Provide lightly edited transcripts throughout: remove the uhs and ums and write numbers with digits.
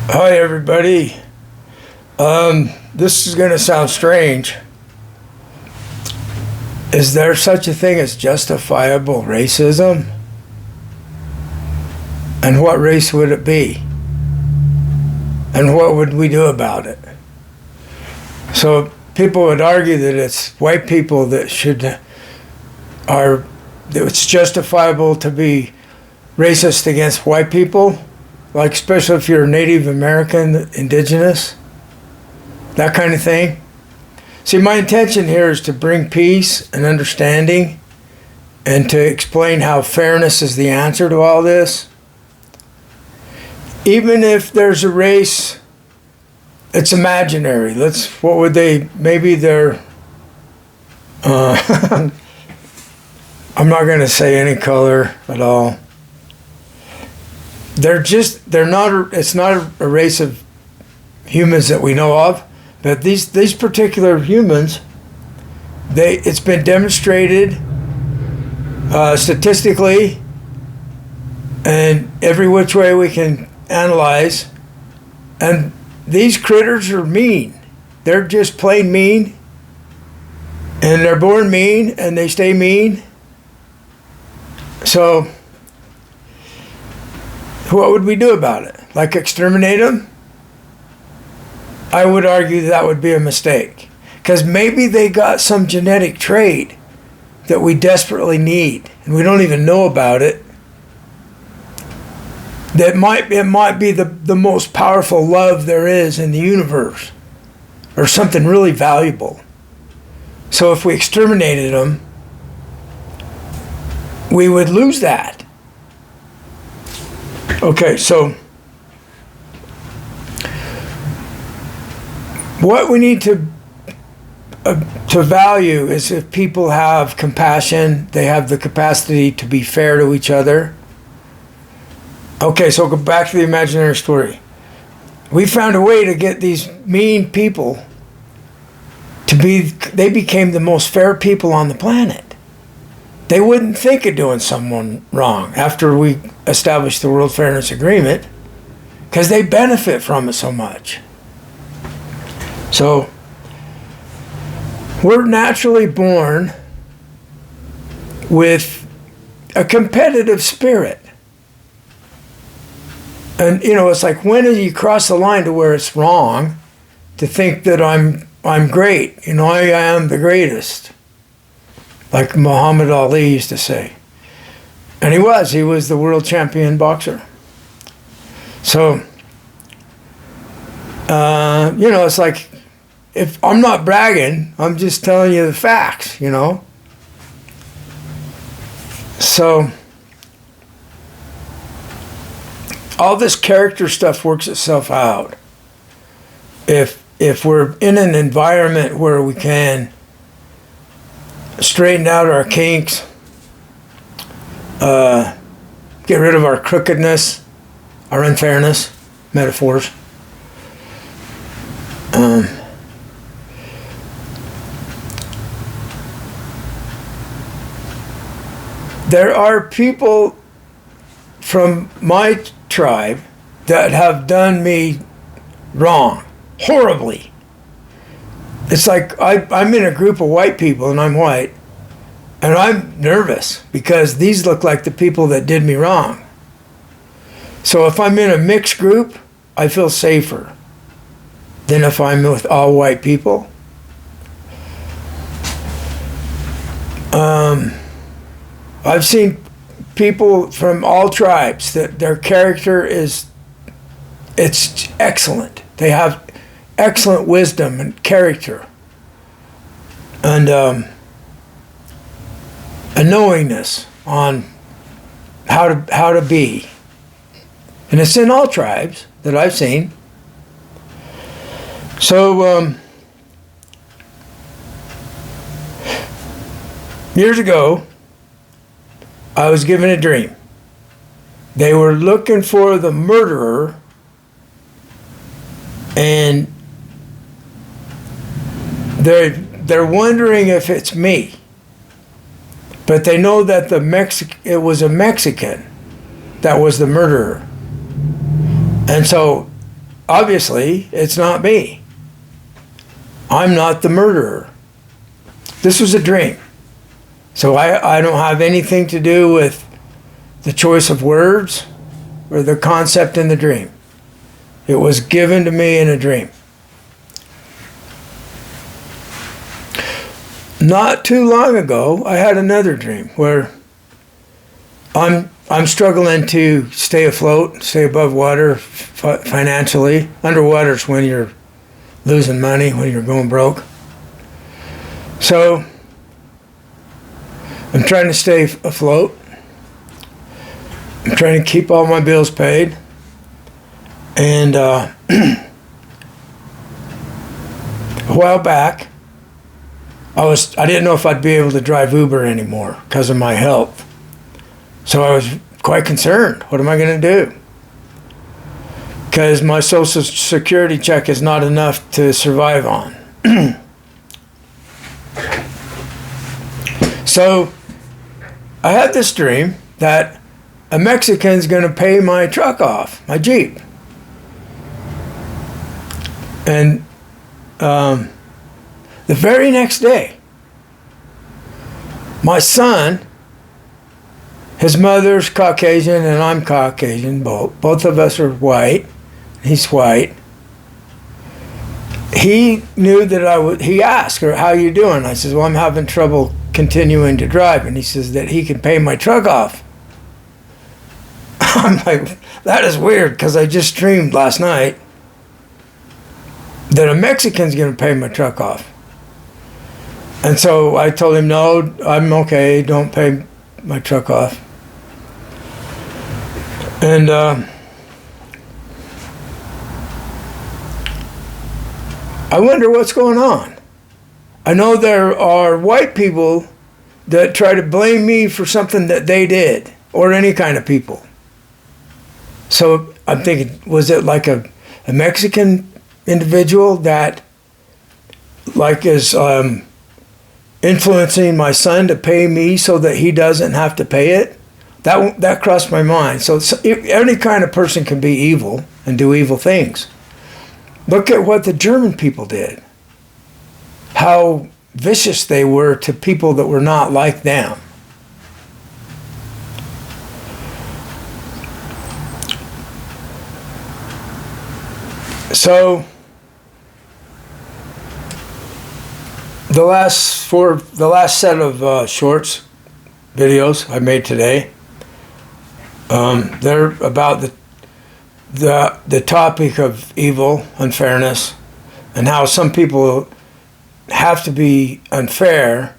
Hi, everybody. This is going to sound strange. Is there such a thing as justifiable racism? And what race would it be? And what would we do about it? So people would argue that it's white people that that it's justifiable to be racist against white people, like especially if you're Native American, indigenous, that kind of thing. See, my intention here is to bring peace and understanding and to explain how fairness is the answer to all this. Even if there's a race, it's imaginary. Maybe they're, I'm not going to say any color at all. It's not a race of humans that we know of, but these particular humans, it's been demonstrated statistically and every which way we can analyze, and these critters are mean. They're just plain mean, and they're born mean and they stay mean. So what would we do about it? Like exterminate them? I would argue that would be a mistake, because maybe they got some genetic trait that we desperately need and we don't even know about it. It might be the most powerful love there is in the universe, or something really valuable. So if we exterminated them, we would lose that. Okay, so what we need to value is if people have compassion, they have the capacity to be fair to each other. Okay, so go back to the imaginary story. We found a way to get these mean people they became the most fair people on the planet. They wouldn't think of doing someone wrong after we established the World Fairness Agreement, because they benefit from it so much. So we're naturally born with a competitive spirit. And it's like, when do you cross the line to where it's wrong to think that I'm great? I am the greatest, like Muhammad Ali used to say. And he was the world champion boxer. So it's like, if I'm not bragging, I'm just telling you the facts, So all this character stuff works itself out. If we're in an environment where we can straighten out our kinks, get rid of our crookedness, our unfairness, metaphors. There are people from my tribe that have done me wrong, horribly. It's like I'm in a group of white people and I'm white, and I'm nervous because these look like the people that did me wrong. So if I'm in a mixed group, I feel safer than if I'm with all white people. I've seen people from all tribes that their character it's excellent. They have excellent wisdom and character, and a knowingness on how to be. And it's in all tribes that I've seen. So years ago, I was given a dream. They were looking for the murderer, and they're wondering if it's me. But they know that it was a Mexican that was the murderer. And so obviously, it's not me. I'm not the murderer. This was a dream. So I don't have anything to do with the choice of words or the concept in the dream. It was given to me in a dream. Not too long ago, I had another dream where I'm struggling to stay afloat, stay above water financially. Underwater is when you're losing money, when you're going broke. So I'm trying to stay afloat. I'm trying to keep all my bills paid. And a while back, I didn't know if I'd be able to drive Uber anymore because of my health. So I was quite concerned. What am I going to do? Because my Social Security check is not enough to survive on. So I had this dream that a Mexican's going to pay my truck off, my Jeep. And the very next day, my son, his mother's Caucasian and I'm Caucasian, both of us are white. He's white. He knew that he asked her, how you doing? I says, well, I'm having trouble continuing to drive. And he says that he can pay my truck off. I'm like, that is weird, because I just dreamed last night that a Mexican's going to pay my truck off. And so I told him, no, I'm okay, don't pay my truck off. And I wonder what's going on. I know there are white people that try to blame me for something that they did, or any kind of people. So I'm thinking, was it like a Mexican individual that like is influencing my son to pay me so that he doesn't have to pay it? That crossed my mind. So any kind of person can be evil and do evil things. Look at what the German people did. How vicious they were to people that were not like them. So the last set of shorts, videos I made today, they're about the topic of evil, unfairness, and how some people have to be unfair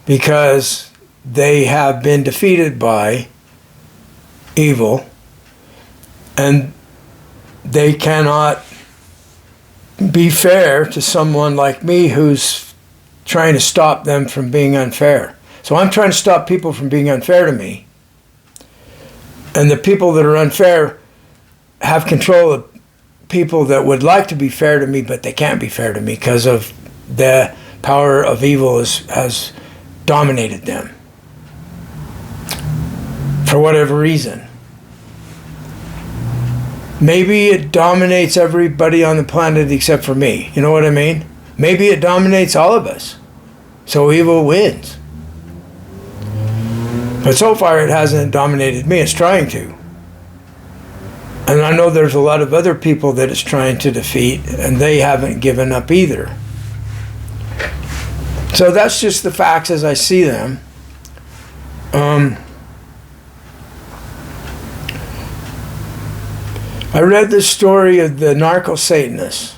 because they have been defeated by evil, and they cannot be fair to someone like me who's trying to stop them from being unfair. So I'm trying to stop people from being unfair to me. And the people that are unfair have control of people that would like to be fair to me, but they can't be fair to me because of the power of evil has dominated them. For whatever reason. Maybe it dominates everybody on the planet except for me. You know what I mean? Maybe it dominates all of us. So evil wins. But so far it hasn't dominated me. It's trying to. And I know there's a lot of other people that it's trying to defeat, and they haven't given up either. So that's just the facts as I see them. I read the story of the narco-Satanists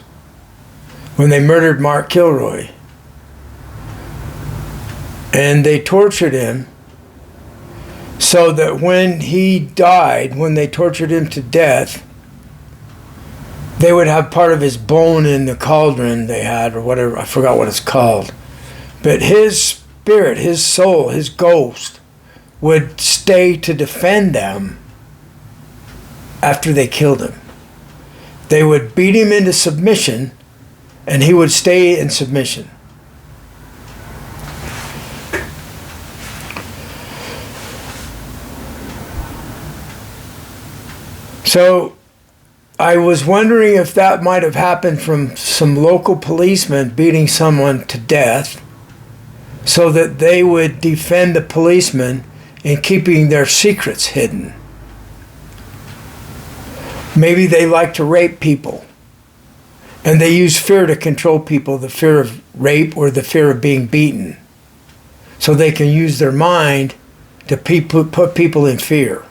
when they murdered Mark Kilroy. And they tortured him so that when he died, when they tortured him to death, they would have part of his bone in the cauldron they had, or whatever, I forgot what it's called. But his spirit, his soul, his ghost would stay to defend them after they killed him. They would beat him into submission, and he would stay in submission. So I was wondering if that might have happened from some local policeman beating someone to death so that they would defend the policeman in keeping their secrets hidden. Maybe they like to rape people, and they use fear to control people, the fear of rape or the fear of being beaten, so they can use their mind to put people in fear.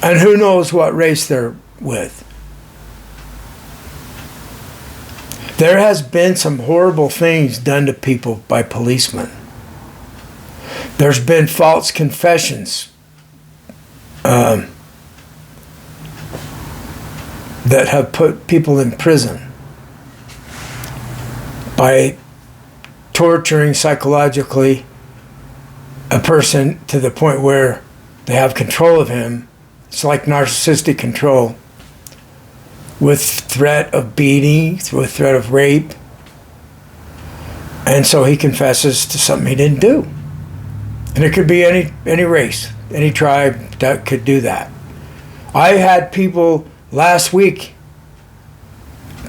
And who knows what race they're with. There has been some horrible things done to people by policemen. There's been false confessions that have put people in prison by torturing psychologically a person to the point where they have control of him. It's like narcissistic control, with threat of beating, with threat of rape. And so he confesses to something he didn't do. And it could be any race, any tribe that could do that. I had people last week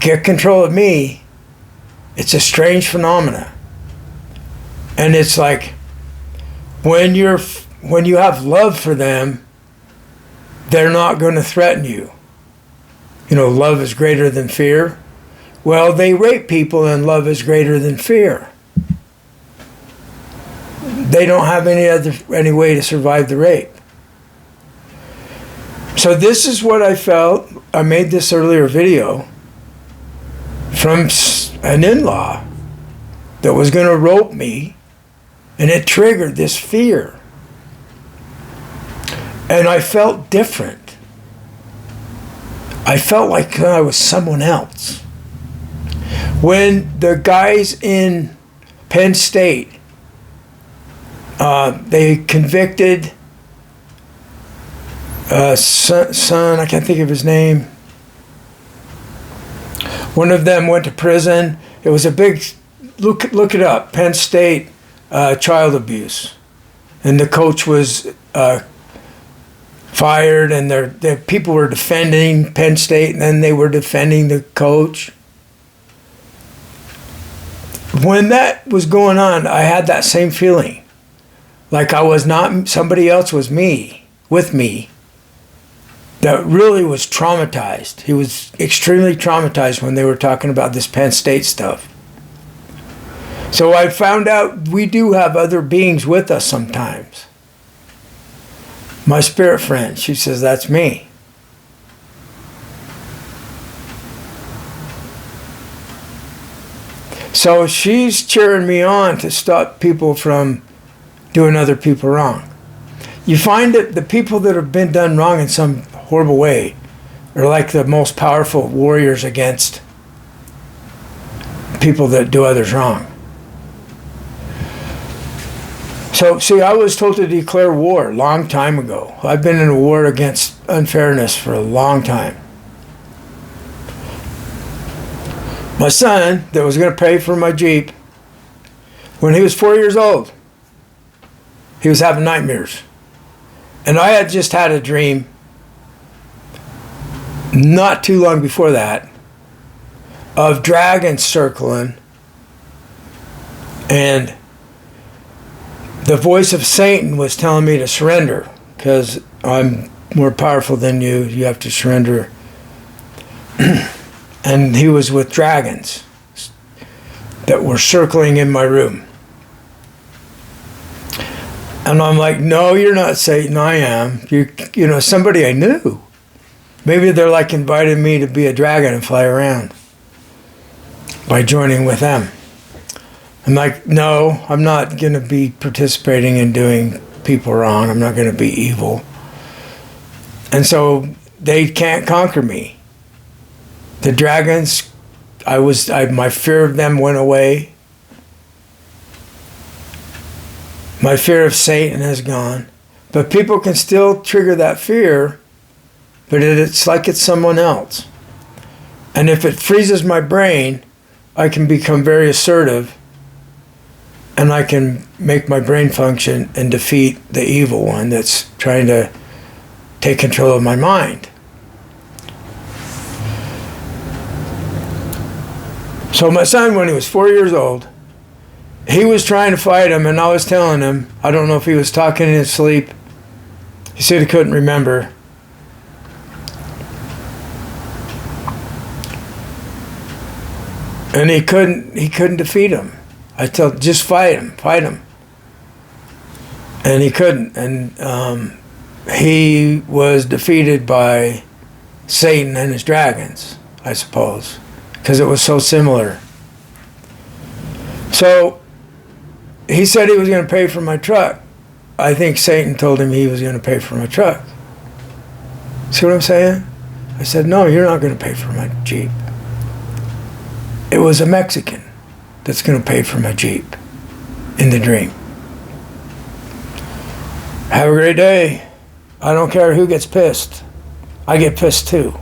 get control of me. It's a strange phenomena. And it's like when you have love for them, they're not going to threaten you. You know, love is greater than fear. Well, they rape people and love is greater than fear. They don't have any way to survive the rape. So this is what I felt. I made this earlier video from an in-law that was going to rope me, and it triggered this fear. And I felt different. I felt like I was someone else. When the guys in Penn State, they convicted son, I can't think of his name. One of them went to prison. It was a big, look it up, Penn State child abuse. And the coach was fired, and the people were defending Penn State, and then they were defending the coach. When that was going on, I had that same feeling. Like I was not, somebody else was me, with me, that really was traumatized. He was extremely traumatized when they were talking about this Penn State stuff. So I found out we do have other beings with us sometimes. My spirit friend, she says, that's me. So she's cheering me on to stop people from doing other people wrong. You find that the people that have been done wrong in some horrible way are like the most powerful warriors against people that do others wrong. So, see, I was told to declare war a long time ago. I've been in a war against unfairness for a long time. My son, that was going to pay for my Jeep, when he was 4 years old, he was having nightmares. And I had just had a dream not too long before that of dragons circling, and the voice of Satan was telling me to surrender because I'm more powerful than you. You have to surrender. And he was with dragons that were circling in my room. And I'm like, no, you're not Satan, I am. You know, somebody I knew. Maybe they're like inviting me to be a dragon and fly around by joining with them. I'm like, no, I'm not going to be participating in doing people wrong. I'm not going to be evil. And so they can't conquer me. The dragons, my fear of them went away. My fear of Satan has gone. But people can still trigger that fear, but it's like it's someone else. And if it freezes my brain, I can become very assertive, and I can make my brain function and defeat the evil one that's trying to take control of my mind. So my son, when he was 4 years old, he was trying to fight him, and I was telling him, I don't know if he was talking in his sleep. He said he couldn't remember. And he couldn't defeat him. I told, just fight him. And he couldn't. And he was defeated by Satan and his dragons, I suppose, because it was so similar. So he said he was going to pay for my truck. I think Satan told him he was going to pay for my truck. See what I'm saying? I said, no, you're not going to pay for my Jeep. It was a Mexican that's going to pay for my Jeep in the dream. Have a great day. I don't care who gets pissed. I get pissed too.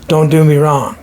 Don't do me wrong.